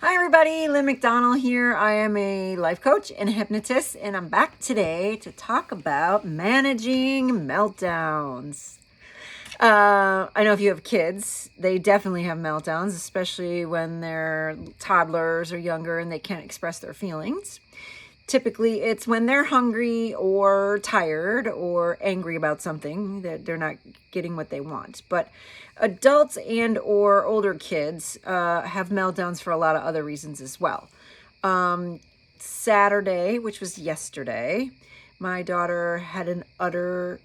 Hi everybody, Lynn McDonald here. I am a life coach and hypnotist, and I'm back today to talk about managing meltdowns. I know if you have kids, they definitely have meltdowns, especially when they're toddlers or younger and they can't express their feelings. Typically, it's when they're hungry or tired or angry about something that they're not getting what they want. But adults and or older kids have meltdowns for a lot of other reasons as well. Saturday, which was yesterday, my daughter had an utter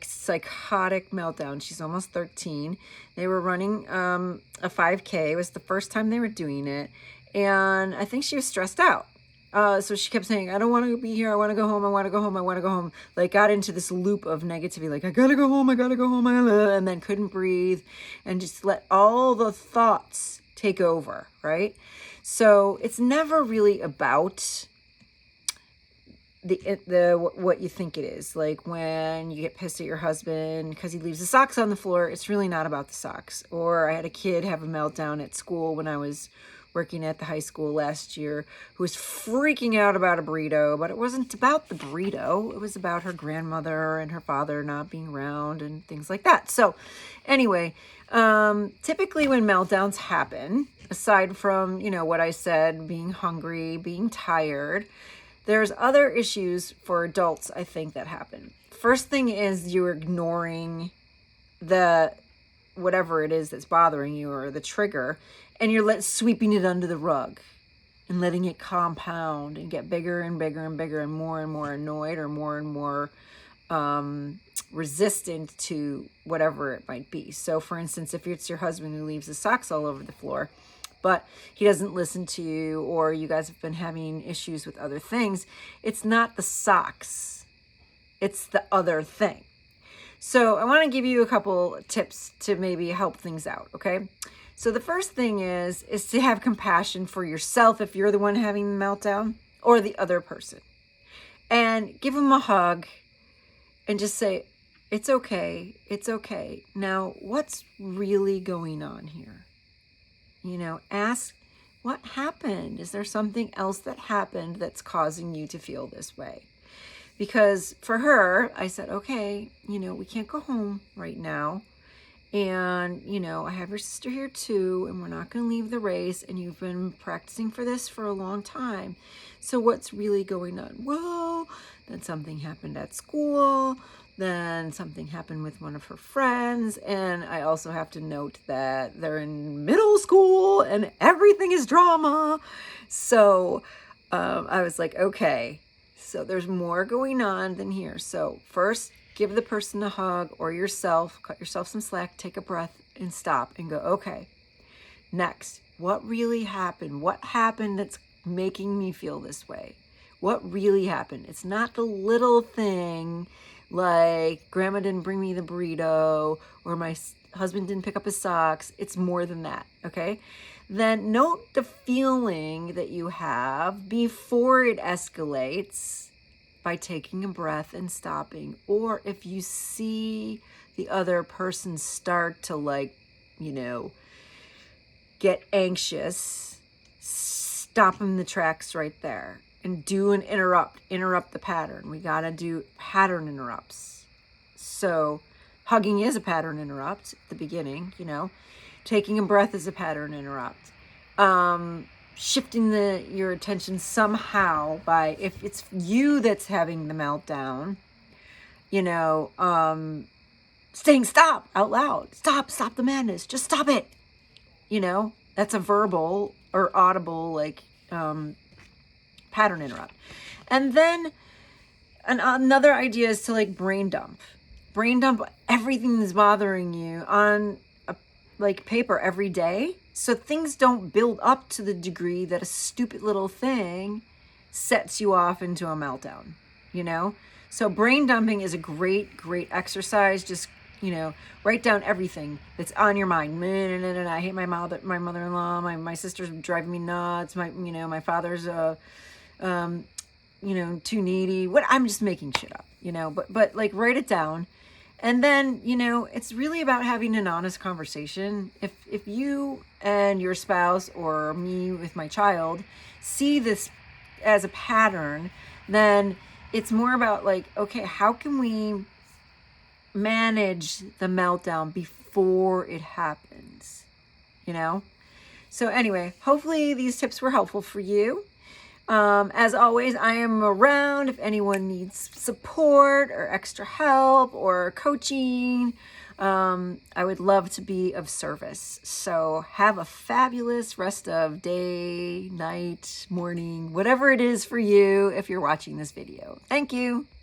psychotic meltdown. She's almost 13. They were running a 5K. It was the first time they were doing it. And I think she was stressed out. So she kept saying, I don't want to be here. I want to go home. I want to go home. I want to go home. Like got into this loop of negativity. Like, I got to go home. I got to go home. And then couldn't breathe and just let all the thoughts take over. Right. So it's never really about what you think it is. Like when you get pissed at your husband because he leaves the socks on the floor, it's really not about the socks. Or I had a kid have a meltdown at school when I was working at the high school last year, who was freaking out about a burrito, but it wasn't about the burrito. It was about her grandmother and her father not being around and things like that. So anyway, typically when meltdowns happen, aside from, what I said, being hungry, being tired, there's other issues for adults, I think, that happen. First thing is you're ignoring whatever it is that's bothering you or the trigger, and you're sweeping it under the rug and letting it compound and get bigger and bigger and bigger and more annoyed or more and more resistant to whatever it might be. So for instance, if it's your husband who leaves the socks all over the floor, but he doesn't listen to you, or you guys have been having issues with other things, it's not the socks, it's the other thing. So I want to give you a couple tips to maybe help things out, okay? So the first thing is to have compassion for yourself if you're the one having the meltdown, or the other person. And give them a hug and just say, it's okay, it's okay. Now, what's really going on here? Ask, what happened? Is there something else that happened that's causing you to feel this way? Because for her, I said, okay, we can't go home right now. And, I have your sister here too, and we're not going to leave the race. And you've been practicing for this for a long time. So what's really going on? Well, then something happened at school. Then something happened with one of her friends. And I also have to note that they're in middle school and everything is drama. So I was like, okay, so there's more going on than here. So first, give the person a hug, or yourself, cut yourself some slack, take a breath and stop and go, okay, next, what really happened? What happened that's making me feel this way? What really happened? It's not the little thing like grandma didn't bring me the burrito or my husband didn't pick up his socks. It's more than that, okay? Then note the feeling that you have before it escalates by taking a breath and stopping. Or if you see the other person start to get anxious, stop in the tracks right there and do an interrupt the pattern. We got to do pattern interrupts. So hugging is a pattern interrupt at the beginning, taking a breath is a pattern interrupt. Shifting your attention somehow by, if it's you that's having the meltdown, saying stop out loud, stop the madness, just stop it. That's a verbal or audible, pattern interrupt. And then another idea is to brain dump everything that's bothering you on paper every day, so things don't build up to the degree that a stupid little thing sets you off into a meltdown. So brain dumping is a great exercise. Just write down everything that's on your mind. I hate my mother-in-law, my sister's driving me nuts, my father's too needy. I'm just making shit up, but write it down And then, you know, it's really about having an honest conversation. If you and your spouse or me with my child see this as a pattern, then it's more about like, okay, how can we manage the meltdown before it happens, you know? So anyway, hopefully these tips were helpful for you. As always, I am around if anyone needs support or extra help or coaching. I would love to be of service. So have a fabulous rest of day, night, morning, whatever it is for you if you're watching this video. Thank you.